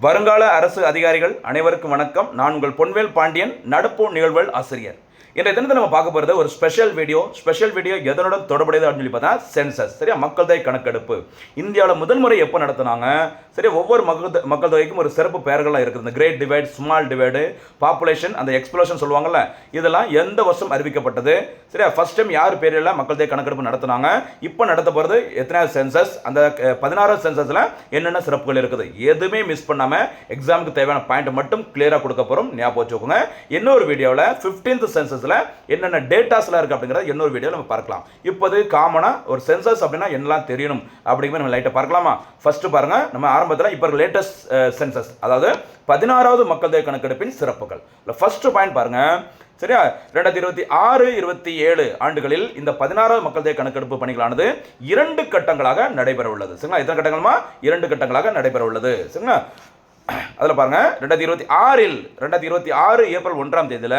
வருங்கால அரசு அதிகாரிகள் அனைவருக்கும் வணக்கம். நான் உங்கள் பொன்வேல் பாண்டியன், நடப்பு நிகழ்வுகள் ஆசிரியர். இன்றைய தினத்தை நம்ம பார்க்க போகிறது ஒரு ஸ்பெஷல் வீடியோ எதனுடன் தொடர்புடையது அப்படின்னு சொல்லி பார்த்தா சென்சஸ். சரியா, மக்கள் தொகை கணக்கெடுப்பு இந்தியாவில் முதல் முறை எப்போ நடத்தினாங்க? சரியா, ஒவ்வொரு மக்கள் தொகைக்கும் ஒரு சிறப்பு பெயர்கள்லாம் இருக்குது. இந்த great divide, small divide, population, அந்த எக்ஸ்ப்ளோஷன் சொல்லுவாங்கல்ல, இதெல்லாம் எந்த வருஷம் அறிவிக்கப்பட்டது? சரியா, ஃபர்ஸ்ட் டைம் யார் பேரில் மக்கள் தொகை கணக்கெடுப்பு நடத்தினாங்க? இப்போ நடத்த போகிறது எத்தனாவது சென்சஸ்? அந்த 16வது சென்சஸில் என்னென்ன சிறப்புகள் இருக்குது? எதுவுமே மிஸ் பண்ணாமல் எக்ஸாமுக்கு தேவையான பாயிண்ட் மட்டும் கிளியராக கொடுக்க போகிறோம். ஞாபகம் வச்சுக்கோங்க. இன்னொரு வீடியோவில் 15th சென்சஸ் என்னென்ன டேட்டாஸ்லாம் இருக்கு அப்படிங்கறத இன்னொரு வீடியோல நம்ம பார்க்கலாம். இப்போது காமனா ஒரு சென்சஸ் அப்படினா என்னலாம் தெரியணும் அப்படிங்கறத நம்ம லைட்டா பார்க்கலாமா? ஃபர்ஸ்ட் பாருங்க, நம்ம ஆரம்பத்துல இப்போ லேட்டஸ்ட் சென்சஸ், அதாவது 16வது மக்கள் தொகை கணக்கெடுப்பின் சிறப்புகள். ஃபர்ஸ்ட் பாயிண்ட் பாருங்க. சரியா, 2026-27 ஆண்டுகளில் இந்த 16வது மக்கள் தொகை கணக்கெடுப்பு பணிகளானது 2 கட்டங்களாக நடைபெற உள்ளது. சரிங்களா, எத்தனை கட்டங்கள்மா? 2 கட்டங்களாக நடைபெற உள்ளது. சரிங்களா, அதில் பாருங்க, 2026 ஏப்ரல் 1ஆம் தேதியில்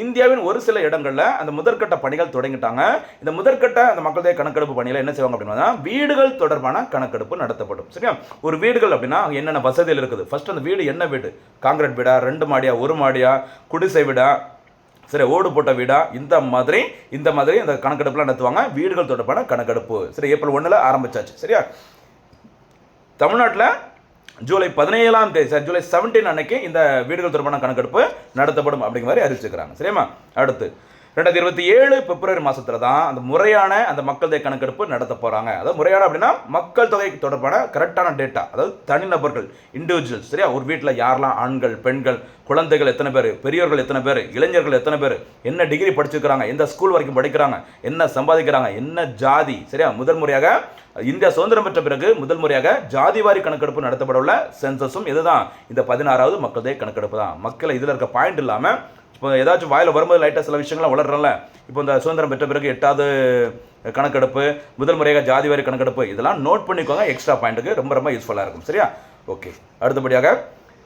இந்தியாவின் ஒரு சில இடங்களில் அந்த முதற்கட்ட பணிகள் தொடங்கிட்டாங்க. இந்த முதற்கட்ட அந்த மக்கள் தொகை கணக்கெடுப்பு பணியில் என்ன செய்வாங்க அப்படின்னா, வீடுகள் தொடர்பான கணக்கெடுப்பு நடத்தப்படும். சரியா, ஒரு வீடுகள் அப்படின்னா என்னென்ன வசதிகள் இருக்குது? ஃபர்ஸ்ட் அந்த வீடு என்ன வீடு? காங்கிரீட் வீடா, 2 மாடியா, 1 மாடியா, குடிசை வீடா, சரி, ஓடு போட்ட வீடா, இந்த மாதிரி அந்த கணக்கெடுப்புலாம் நடத்துவாங்க. வீடுகள் தொடர்பான கணக்கெடுப்பு சரி ஏப்ரல் 1 ஆரம்பிச்சாச்சு. சரியா, தமிழ்நாட்டில் ஜூலை 17ஆம் தேதி, ஜூலை 17 அன்னைக்கு இந்த வீடுகள் தொடர்பான கணக்கெடுப்பு நடத்தப்படும் அப்படிங்கிற மாதிரி அறிவிச்சுக்கிறாங்க. சரியா, அடுத்து 2027 பிப்ரவரி மாசத்துல தான் அந்த முறையான அந்த மக்கள் தொகை கணக்கெடுப்பு நடத்த போறாங்க. அதாவது முறையான அப்படின்னா மக்கள் தொகை தொடர்பான கரெக்டான டேட்டா, அதாவது தனிநபர்கள், இண்டிவிஜுவல்ஸ். சரியா, ஒரு வீட்டில் யாரெல்லாம் ஆண்கள், பெண்கள், குழந்தைகள் எத்தனை பேர், பெரியவர்கள் எத்தனை பேர், இளைஞர்கள் எத்தனை பேர், என்ன டிகிரி படிச்சிருக்கிறாங்க, எந்த ஸ்கூல் வரைக்கும் படிக்கிறாங்க, என்ன சம்பாதிக்கிறாங்க, என்ன ஜாதி. சரியா, முதல் முறையாக இந்தியா சுதந்திரம் பெற்ற பிறகு முதல் முறையாக ஜாதிவாரி கணக்கெடுப்பு நடத்தப்பட உள்ள சென்சஸும் இதுதான், இந்த 16வது மக்கள் தொகை கணக்கெடுப்பு தான். மக்களை இதில் இருக்க பாயிண்ட் இல்லாமல் இப்போ ஏதாச்சும் வாயில் வரும்போது லைட்டாக சில விஷயங்கள்லாம் வளர்றல. இப்போ இந்த சுதந்திரம் பெற்ற பிறகு 8வது கணக்கெடுப்பு, முதல் முறையாக ஜாதிவாரி கணக்கெடுப்பு, இதெல்லாம் நோட் பண்ணிக்கோங்க. எக்ஸ்ட்ரா பாயிண்ட்டுக்கு ரொம்ப யூஸ்ஃபுல்லாக இருக்கும். சரியா, ஓகே. அடுத்தபடியாக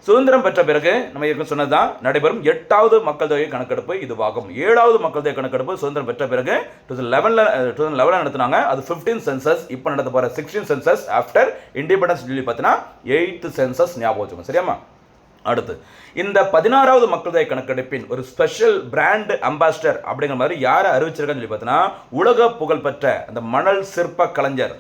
சுதந்திரம் பெற்ற பிறகு நம்ம ஏற்கனவே சொன்னதுதான் நடைபெறும் 8வது மக்கள் தொகை கணக்கெடுப்பு இதுவாகும். 7வது மக்கள் தொகை கணக்கெடுப்பு சுதந்திரம் பெற்ற பிறகு 2011 நடத்தினாங்க. அது 15th சென்சஸ். இப்போ நடத்த போற 16th census after independence Delhi பார்த்தீங்கன்னா 8th சென்சஸ். ஞாபகம் வச்சுக்கோங்க. சரியாமா, அடுத்து இந்த 16வது மக்கள் தொகை கணக்கெடுப்பின் ஒரு ஸ்பெஷல் பிராண்ட் அம்பாசிடர் அப்படிங்கிற மாதிரி யாரை அறிவிச்சிருக்கான்னு சொல்லி பார்த்தீங்கன்னா, உலக புகழ்பெற்ற அந்த மணல் சிற்ப கலைஞர்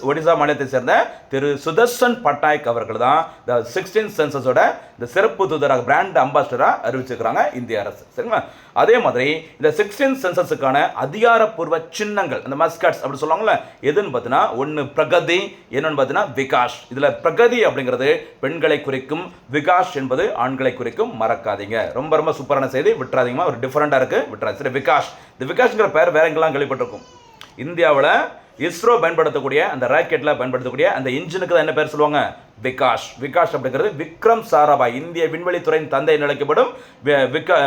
ஒடிசா மாநிலத்தை சேர்ந்த திரு சுதர்ஷன் பட்நாயக் அவர்கள் தான் இந்த 16th சென்சஸோட இந்த சிறப்பு தூதராக, பிராண்ட் அம்பாசிடராக அறிவிச்சிருக்கிறாங்க இந்திய அரசு. சரிங்களா, அதே மாதிரி இந்த 16th சென்சஸுக்கான அதிகாரப்பூர்வ சின்னங்கள், அந்த மஸ்கட்ஸ் அப்படி சொல்லுவாங்கல்ல, எதுன்னு பார்த்தீங்கன்னா, ஒன்று பிரகதி, என்னன்னு பார்த்தீங்கன்னா விகாஷ். இதில் பிரகதி அப்படிங்கிறது பெண்களை குறிக்கும், விகாஷ் என்பது ஆண்களை குறிக்கும். மறக்காதீங்க, ரொம்ப சூப்பரான செய்தி, விட்டுறாதீங்கம்மா. ஒரு டிஃபரெண்டாக இருக்கு, விட்டுறாது. சரி, விகாஷ். இந்த விகாஷ்ங்கிற பேர் வேற எங்கெல்லாம் கேள்விப்பட்டிருக்கும்? இந்தியாவில் இஸ்ரோ பயன்படுத்தக்கூடிய அந்த ராக்கெட்ல பயன்படுத்தக்கூடிய அந்த இன்ஜினுக்கு தான் என்ன பேர் சொல்லுவாங்க? விகாஷ். விகாஷ் அப்படிங்கிறது விக்ரம் சாராபாய், இந்திய விண்வெளித்துறையின் தந்தை என்று அழைக்கப்படும்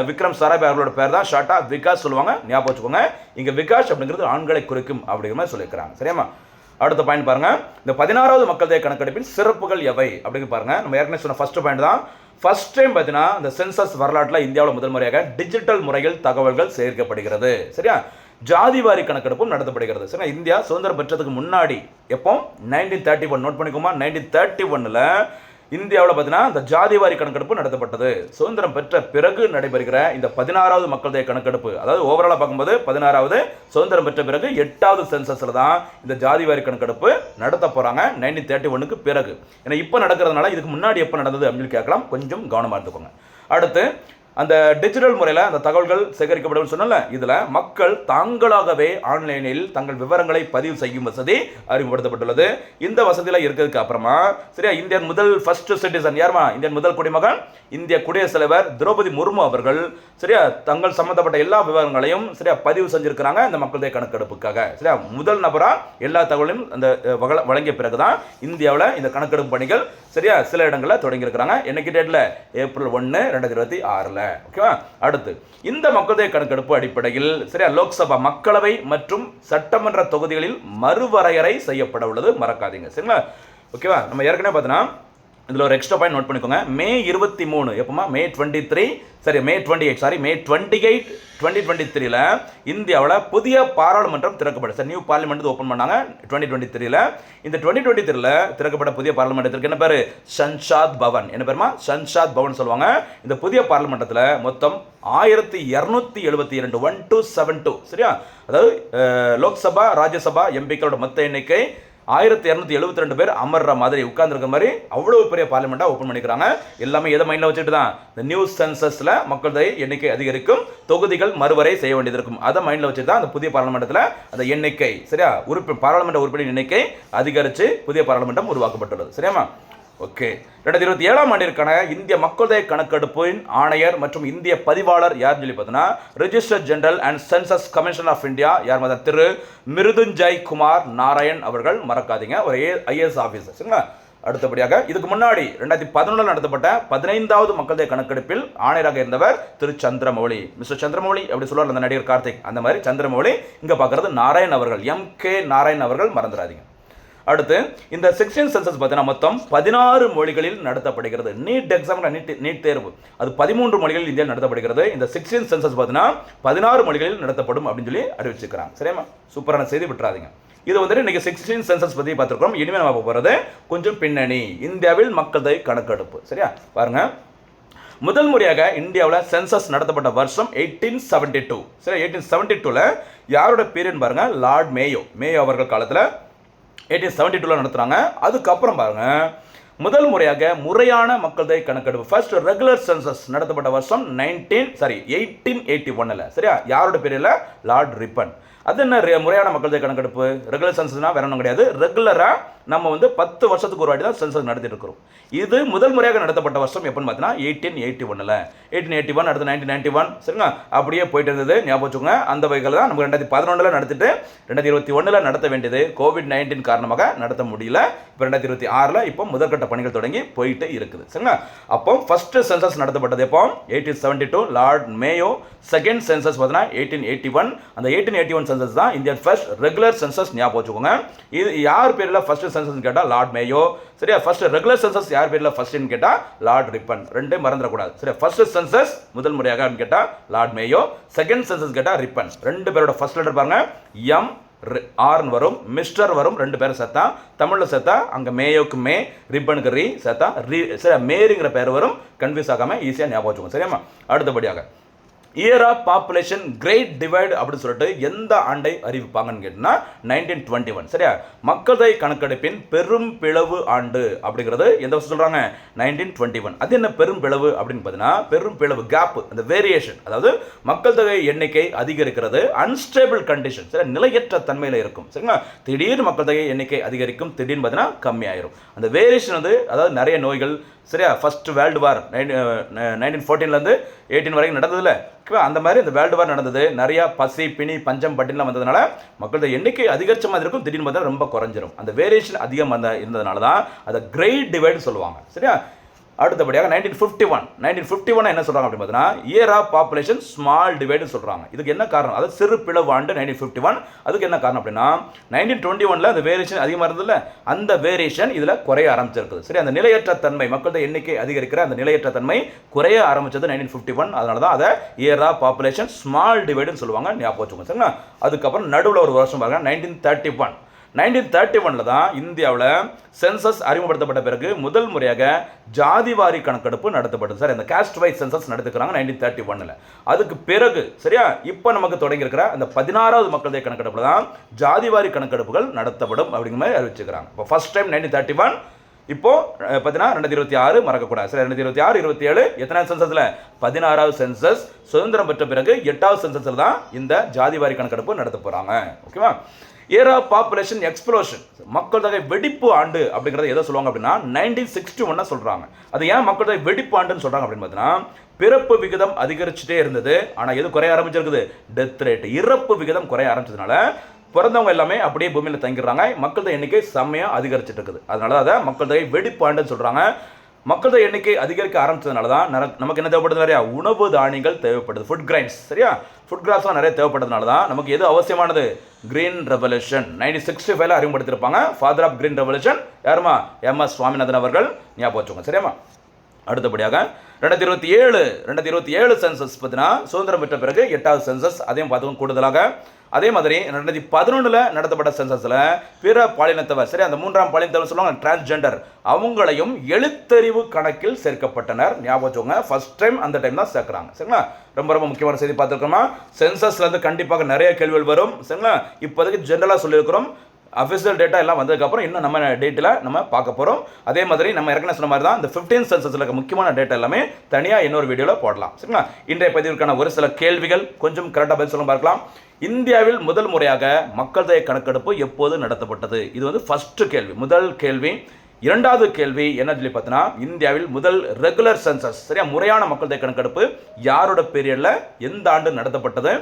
விக்ரம் சாராபாய் அவர்களோட பேர் தான் ஷார்ட்டா விகாஷ் சொல்லுவாங்க. ஞாபகம் வச்சுக்கோங்க. இங்க விகாஷ் அப்படிங்கிறது ஆண்களை குறிக்கும் அப்படிங்கிற மாதிரி சொல்லியிருக்கிறாங்க. சரியாமா, அடுத்த பாயிண்ட் பாருங்க. இந்த 16வது மக்கள் தொகை கணக்கெடுப்பின் சிறப்புகள் எவை அப்படின்னு பாருங்க. நம்ம ஏற்கனவே சொன்ன ஃபர்ஸ்ட் பாயிண்ட் தான். ஃபர்ஸ்ட் டைம் பார்த்தீங்கன்னா இந்த சென்சஸ் வரலாற்றில் இந்தியாவில் முதல் முறையாக டிஜிட்டல் முறையில் தகவல்கள் சேர்க்கப்படுகிறது. சரியா, ஜாதிவாரி கணக்கெடுப்பும் நடத்தப்படுகிறது. சரி, இந்தியா சுதந்திரம் பெற்றதுக்கு முன்னாடி எப்போ 1931 நோட் பண்ணிக்கோமா. 1931 இந்தியாவில் பார்த்தீங்கன்னா இந்த ஜாதிவாரி கணக்கெடுப்பு நடத்தப்பட்டது. சுதந்திரம் பெற்ற பிறகு நடைபெறுகிற இந்த 16வது மக்கள் தொகை கணக்கெடுப்பு, அதாவது ஓவராலாக பார்க்கும்போது 16வது, சுதந்திரம் பெற்ற பிறகு 8வது சென்சஸில் தான் இந்த ஜாதிவாரி கணக்கெடுப்பு நடத்த போகிறாங்க 1931க்கு பிறகு. ஏன்னா இப்போ நடக்கிறதுனால இதுக்கு முன்னாடி எப்போ நடந்தது அப்படின்னு கேட்கலாம். கொஞ்சம் கவனமாக இருந்துக்கோங்க. அடுத்து அந்த டிஜிட்டல் முறையில் அந்த தகவல்கள் சேகரிக்கப்படும் சொன்னல, இதில் மக்கள் தாங்களாகவே ஆன்லைனில் தங்கள் விவரங்களை பதிவு செய்யும் வசதி அறிமுகப்படுத்தப்பட்டுள்ளது. இந்த வசதியில் இருக்கிறதுக்கு அப்புறமா சரியா, இந்தியன் முதல் ஃபர்ஸ்ட் சிட்டிசன் யாருமா? இந்தியன் முதல் குடிமகன் இந்திய குடியரசுத் தலைவர் திரௌபதி முர்மு அவர்கள் சரியா தங்கள் சம்பந்தப்பட்ட எல்லா விவரங்களையும் சரியா பதிவு செஞ்சிருக்கிறாங்க இந்த மக்கள் தொகை கணக்கெடுப்புக்காக. சரியா, முதல் நபரா எல்லா தகவலையும் அந்த வழங்கிய பிறகுதான் இந்தியாவில் இந்த கணக்கெடுப்பு பணிகள் சரியா சில இடங்களில் தொடங்கி இருக்கிறாங்க. என்னைக்கு டேட்ல? ஏப்ரல் 1, 2026. ஓகேவா, அடுத்து இந்த மக்கள் தொகை கணக்கெடுப்பு அடிப்படையில் சரியா லோக்சபா, மக்களவை மற்றும் சட்டமன்ற தொகுதிகளில் மறுவரையறை செய்யப்பட உள்ளது. மறக்காதீங்க. சரிங்களா, ஓகேவா. நம்ம ஏற்கனவே பார்த்தோன்னா இதில் ஒரு எக்ஸ்ட்ரா பாயிண்ட் நோட் பண்ணிக்கோங்க. மே 23 எப்போமா மே 23 சரி மே 28 சாரி மே 28 2023 இந்தியாவில் புதிய பாராளுமன்றம் திறக்கப்படும். சார் நியூ பார்லிமெண்ட் ஓப்பன் பண்ணாங்க 2023. இந்த 2023 திறக்கப்பட்ட புதிய பார்லிமெண்டத்திற்கு என்ன பேர்? சன்ஷாத் பவன். என்ன பேருமா? சன்ஷாத் பவன் சொல்லுவாங்க. இந்த புதிய பார்லிமெண்டத்தில் மொத்தம் 1272 1272 சரியா, அதாவது லோக்சபா ராஜ்யசபா எம்பிக்களோட மொத்த எண்ணிக்கை 1272 பேர் அமர்ற மாதிரி உட்கார்ந்துருக்க மாதிரி அவ்வளவு பெரிய பார்லிமெண்ட்டாக ஓப்பன் பண்ணிக்கிறாங்க. எல்லாமே எதை மைண்டில் வச்சுட்டு தான் இந்த நியூ சென்சஸில் மக்கள் தொகை எண்ணிக்கை அதிகரிக்கும், தொகுதிகள் மறுவரை செய்ய வேண்டியது இருக்கும். அதை மைண்டில் வச்சுட்டு தான் அந்த புதிய பார்லிமெண்டத்தில் அந்த எண்ணிக்கை சரியா பாராளுமன்ற உறுப்பினர் எண்ணிக்கை அதிகரித்து புதிய பார்லிமெண்டம் உருவாக்கப்பட்டுள்ளது. சரியாமா? ஓகே. 2027 ஆண்டிற்கான இந்திய மக்கள் தொகை கணக்கெடுப்பின் ஆணையர் மற்றும் இந்திய பதிவாளர் யார் சொல்லி பார்த்தோன்னா register general and census commission of India யார் மாதிரி திரு மிருதுஞ்சய் குமார் நாராயண் அவர்கள். மறக்காதீங்க, ஒரு IAS ஆஃபீஸர் சரிங்களா. அடுத்தபடியாக இதுக்கு முன்னாடி 2011 நடத்தப்பட்ட 15வது மக்கள் தொகை கணக்கெடுப்பில் ஆணையராக இருந்தவர் திரு சந்திரமௌலி. மிஸ்டர் சந்திரமௌலி அப்படி சொல்லுவார் அந்த நடிகர் கார்த்திக், அந்த மாதிரி சந்திரமௌலி. இங்கே பார்க்குறது நாராயண் அவர்கள், MK நாராயண் அவர்கள், மறந்துடாதீங்க. அடுத்து இந்த 16 சென்சஸ் பார்த்தீங்கன்னா மொத்தம் 16 மொழிகளில் நடத்தப்படுகிறது. நீட் எக்ஸாம் நீட் தேர்வு அது 13 மொழிகளில் இந்தியாவில் நடத்தப்படுகிறது. இந்த 16 சென்சஸ் பார்த்தீங்கன்னா 16 மொழிகளில் நடத்தப்படும் அப்படின்னு சொல்லி அறிவிச்சிருக்கிறாங்க. சரியா? சூப்பரான செய்தி, விட்டுறாதீங்க. இது வந்துட்டு இன்னைக்கு 16 சென்சஸ் பற்றி பார்த்துருக்கோம். இனிமேல் நம்ம போகிறது கொஞ்சம் பின்னணி, இந்தியாவில் மக்கள் தொகை கணக்கெடுப்பு. சரியா பாருங்க. முதல் முறையாக இந்தியாவில் சென்சஸ் நடத்தப்பட்ட வருஷம் 1872. சரி, 1872 யாரோட பீரியட் பாருங்க? லார்ட் மேயோ அவர்கள் காலத்தில் 1872 நடத்துகிறாங்க. அதுக்கப்புறம் பாருங்க முதல் முறையாக முறையான மக்கள் தொகை கணக்கெடுப்பு ஃபர்ஸ்ட் ரெகுலர் சென்சஸ் நடத்தப்பட்ட வருஷம் 1881 சரியா, யாரோட பீரியட்ல? Lord Ripon. அது என்ன முறையான மக்கள் தொகை கணக்கெடுப்பு? ரெகுலர் சென்சஸ்னா வேற ஒன்றும் கிடையாது. ரெகுலராக நம்ம 10 வருஷத்துக்கு ஒரு வாட்டி தான் சென்சஸ் நடத்திட்டு இருக்கிறோம். இது முதல் முறையாக நடத்தப்பட்ட வருஷம் எப்போன்னு பார்த்தீங்கன்னா 1881. 1881 அடுத்து 1991 சரிங்களா, அப்படியே போயிட்டு இருந்தது. ஞாபகம் வச்சுக்கோங்க. அந்த வகையில் தான் நம்ம 2011 நடத்திட்டு 2021 நடத்த வேண்டியது COVID-19 காரணமாக நடத்த முடியல. இப்போ 2026 இப்போ முதற்கட்ட பணிகள் தொடங்கி போயிட்டு இருக்குது. சரிங்களா. அப்போ ஃபர்ஸ்ட் சென்சஸ் நடத்தப்பட்டது எப்போ? 1872 லார்ட் மேயோ. செகண்ட் சென்சஸ் பார்த்தீங்கன்னா 1881. அந்த 1881 சென்சஸ் தான் இந்தியா ஃபர்ஸ்ட் ரெகுலர் சென்சஸ். ஞாபகம் வச்சுக்கோங்க. இது யார் பேரில் ஃபர்ஸ்ட் சென்சஸ் கேட்டா லார்ட் மேயோ. சரியா, ஃபர்ஸ்ட் ரெகுலர் சென்சஸ் யார் பேரில் ஃபர்ஸ்ட்னு கேட்டா லார்ட் ரிப்பன். ரெண்டே மறந்துடக்கூடாது. சரியா, ஃபர்ஸ்ட் சென்சஸ் முதல் முறையாக கேட்டா லார்ட் மேயோ, செகண்ட் சென்சஸ் கேட்டா ரிப்பன். ரெண்டு பேரோட ஃபர்ஸ்ட் லெட்டர் பாருங்க, எம் ஆர்னு வரும், மிஸ்டர் வரும். ரெண்டு பேரும் சேர்த்தா தமிழில் சேர்த்தா அங்கே மேயோக்கு மே, ரிப்பனுக்கு ரீ சேர்த்தா சரி மேரிங்கிற பேர் வரும். கன்ஃபியூஸ் ஆகாமல் ஈஸியாக ஞாபகம் வச்சுக்கோங்க. சரியாமா? அடுத்தபடியாக year of population great divide அப்படின்னு சொல்லிட்டு எந்த ஆண்டை அறிவிப்பாங்கன்னு கேட்டீங்கன்னா 1921. சரியா, மக்கள் தொகை கணக்கெடுப்பின் பெரும் பிளவு ஆண்டு அப்படிங்கிறது எந்த வருஷம் சொல்றாங்க? 1921. அது என்ன பெரும் பிளவு அப்படின்னு பார்த்தீங்கன்னா, பெரும் பிளவு கேப், அந்த வேரியேஷன், அதாவது மக்கள் தொகை எண்ணிக்கை அதிகரிக்கிறது, அன்ஸ்டேபிள் கண்டிஷன், சரி நிலையற்ற தன்மையில் இருக்கும். சரிங்களா, திடீர்னு மக்கள் தொகை எண்ணிக்கை அதிகரிக்கும், திடீர்னு பார்த்தீங்கன்னா கம்மியாயிரும். அந்த வேரியேஷன் வந்து அதாவது நிறைய நோய்கள். சரியா, ஃபர்ஸ்ட் வேர்ல்டு வார் 1914 18 வரைக்கும் நடந்ததில்ல, அந்த மாதிரி இந்த வேர்ல்டு வார் நடந்தது. நிறைய பசி பிணி பஞ்சம் பட்டினிலாம் வந்ததுனால மக்களோட எண்ணிக்கை அதிகரிச்ச மாதிரி இருக்கும், திடீர்னு பார்த்தா ரொம்ப குறைஞ்சிரும். அந்த வேரியேஷன் அதிகம் இருந்ததுனால தான் அதை கிரேட் டிவைடு சொல்லுவாங்க. சரியா, அடுத்தபடியாக 1951 என்ன சொல்றாங்க அப்படின்னு பார்த்தீங்கன்னா year of population small divide சொல்றாங்க. இதுக்கு என்ன காரணம்? அதாவது சிறு பிளவு ஆண்டு 1951. அதுக்கு என்ன காரணம் அப்படின்னா 1921 அந்த வேரியேஷன் அதிகமாக இருந்ததுல, அந்த வேரியேஷன் இதில் குறைய ஆரம்பிச்சிருக்குது. சரி, அந்த நிலையற்ற தன்மை, மக்களோட எண்ணிக்கை அதிகரிக்கிற அந்த நிலையற்ற தன்மை குறைய ஆரம்பிச்சது 1951. அதனால தான் அதை இயர் ஆஃப் பாப்புலேஷன் ஸ்மால் டிவைடுன்னு சொல்லுவாங்க. ஞாபகம் வச்சுக்கோங்க. சரிங்களா, அதுக்கப்புறம் நடுவில் ஒரு வருஷம் பாருங்க 1931 தான் இந்தியாவில் சென்சஸ் அறிமுகப்படுத்தப்பட்ட பிறகு முதல் முறையாக ஜாதிவாரி கணக்கெடுப்பு நடத்தப்பட்டது. சார், இந்த காஸ்ட் வைஸ் சென்சஸ் நடத்துக்கிறாங்க 1931. அதுக்கு பிறகு சரியா இப்போ நமக்கு தொடங்கி இருக்கிற அந்த 16வது மக்கள் தொகை கணக்கெடுப்புல தான் ஜாதிவாரி கணக்கெடுப்புகள் நடத்தப்படும் அப்படிங்கிற மாதிரி அறிவிச்சுக்கிறாங்க. இப்போ ஃபர்ஸ்ட் டைம் 1931. இப்போ பார்த்தீங்கன்னா 2026 மறக்கக்கூடாது. சரி, 2026 27 எத்தனை சென்சஸ்ல? 16வது சென்சஸ். சுதந்திரம் பெற்ற பிறகு 8வது சென்சஸ்ல தான் இந்த ஜாதிவாரி கணக்கெடுப்பு நடத்த போறாங்க. ஓகேவா? இயர் ஆஃப் பாப்புலேஷன் எக்ஸ்ப்ளோஷன், மக்கள் தொகை வெடிப்பு ஆண்டு அப்படிங்கிறத எதை சொல்லுவாங்க அப்படின்னா 1961 சொல்றாங்க. அது ஏன் மக்கள் தொகை வெடிப்பு ஆண்டுன்னு சொல்றாங்க அப்படின்னு பார்த்தீங்கன்னா, பிறப்பு விகிதம் அதிகரிச்சுட்டே இருந்தது, ஆனால் எது குறைய ஆரம்பிச்சிருக்குது? டெத் ரேட், இறப்பு விகிதம் குறைய ஆரம்பிச்சதுனால பிறந்தவங்க எல்லாமே அப்படியே பூமியில் தங்கிடுறாங்க, மக்கள் தொகை எண்ணிக்கை செம்மையாக அதிகரிச்சுட்டு இருக்குது. அதனால அதை மக்கள் தொகை வெடிப்பு ஆண்டுன்னு சொல்றாங்க. மக்கள் தொகை எண்ணிக்கை அதிகரிக்க ஆரம்பிச்சதுனால தான் நமக்கு என்ன தேவைப்படுது, நிறையா உணவு தானியங்கள் தேவைப்படுது, ஃபுட் கிரைன்ஸ். சரியா, ஃபுட் கிராப்ஸ்லாம் நிறைய தேவைப்படுறதுனால தான் நமக்கு எது அவசியமானது, கிரீன் ரெவல்யூஷன் 1965 அறிமுகப்படுத்திருப்பாங்க. ஃபாதர் ஆஃப் கிரீன் ரெவல்யூஷன் யாருமா, MS சுவாமிநாதன் அவர்கள். ஞாபகம் வச்சுக்கோங்க. சரியாமா. அடுத்தபடியாக 2027 சென்சஸ் பார்த்தீங்கன்னா சுதந்திரம் பெற்ற பிறகு 8வது சென்சஸ், அதையும் பார்த்துக்கோங்க கூடுதலாக. அதே மாதிரி 2011 நடத்தப்பட்ட சென்சஸில் பிற பாலினத்தவர், சரி, அந்த 3ஆம் பாலினத்தவர் சொல்லுவாங்க டிரான்ஸ்ஜெண்டர், அவங்களையும் எழுத்தறிவு கணக்கில் சேர்க்கப்பட்டனர். ஞாபகம் வச்சுக்கோங்க, ஃபர்ஸ்ட் டைம் அந்த டைம் தான் சேர்க்குறாங்க. சரிங்களா, ரொம்ப ரொம்ப முக்கியமான செய்தி பார்த்துருக்கோமா. சென்சஸ்லேருந்து கண்டிப்பாக நிறைய கேள்விகள் வரும். சரிங்களா, இப்போதைக்கு ஜென்ரலாக சொல்லியிருக்கிறோம். அஃபிஷியல் டேட்டா எல்லாம் வந்ததுக்கப்புறம் இன்னும் நம்ம டேட்டில் நம்ம பார்க்க போகிறோம். அதே மாதிரி நம்ம ஏற்கனவே சொன்ன மாதிரி தான் இந்த 15 சென்சஸில் இருக்க முக்கியமான டேட்டா எல்லாமே தனியாக இன்னொரு வீடியோவில் போடலாம். சரிங்களா, இன்றைய பதிவிற்கான ஒரு சில கேள்விகள் கொஞ்சம் கரெக்டாக பதில் சொல்ல பார்க்கலாம். இந்தியாவில் முதல் முறையாக மக்கள் தொகை கணக்கெடுப்பு எப்போது நடத்தப்பட்டது? இது வந்து ஃபர்ஸ்ட் கேள்வி, முதல் கேள்வி. இரண்டாவது கேள்வி என்ன சொல்லி பார்த்தீங்கன்னா, இந்தியாவில் முதல் ரெகுலர் சென்சஸ், சரியா, முறையான மக்கள் தொகை கணக்கெடுப்பு யாரோட பீரியடில் எந்த ஆண்டு நடத்தப்பட்டது?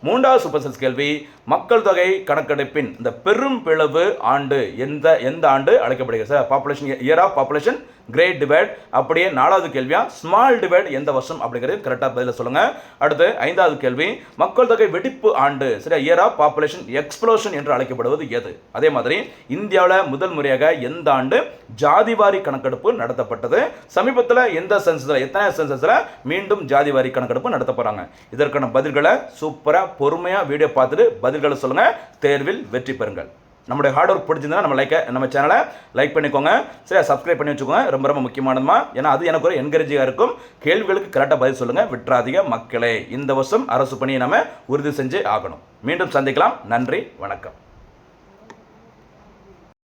மூன்றாவது சூப்பர் சென்ஸ் கேள்வி, மக்கள் தொகை கணக்கெடுப்பின் இந்த பெரும் பிளவு ஆண்டு எந்த ஆண்டு அழைக்கப்படுகிறது? Sir, population, year of population, great divide. அப்படியே நாலாவது கேள்வியா ஸ்மால் டிவைட் எந்த வருஷம் அப்படிங்கிறது கரெக்டாக பதில சொல்லுங்க. அடுத்து 5வது கேள்வி, மக்கள் தொகை வெடிப்பு ஆண்டு, சரியா, இயர் ஆஃப் பாப்புலேஷன் எக்ஸ்ப்ளோஷன் என்று அழைக்கப்படுவது எது? அதே மாதிரி இந்தியாவில் முதல் முறையாக எந்த ஆண்டு ஜாதிவாரி கணக்கெடுப்பு நடத்தப்பட்டது? சமீபத்தில் எந்த சென்சஸில், எத்தனை சென்சஸில் மீண்டும் ஜாதிவாரி கணக்கெடுப்பு நடத்த போகிறாங்க? இதற்கான பதில்களை சூப்பராக பொறுமையாக வீடியோ பார்த்துட்டு பதில்களை சொல்லுங்கள், தேர்வில் வெற்றி பெறுங்கள். நம்மளுடைய ஹார்ட் ஒர்க் பிடிச்சிருந்தா நம்ம சேனலை லைக் பண்ணிக்கோங்க, சரி, சப்ஸ்கிரைப் பண்ணி வச்சுக்கோங்க. ரொம்ப ரொம்ப முக்கியமானதுமா, ஏன்னா அது எனக்கு ஒரு என்கரேஜிங்காக இருக்கும். கேள்விகளுக்கு கரெக்டாக பதில் சொல்லுங்கள், விட்டுறாதீங்க மக்களே. இந்த வருஷம் அரசு பணியை நம்ம உறுதி செஞ்சு ஆகணும். மீண்டும் சந்திக்கலாம். நன்றி, வணக்கம்.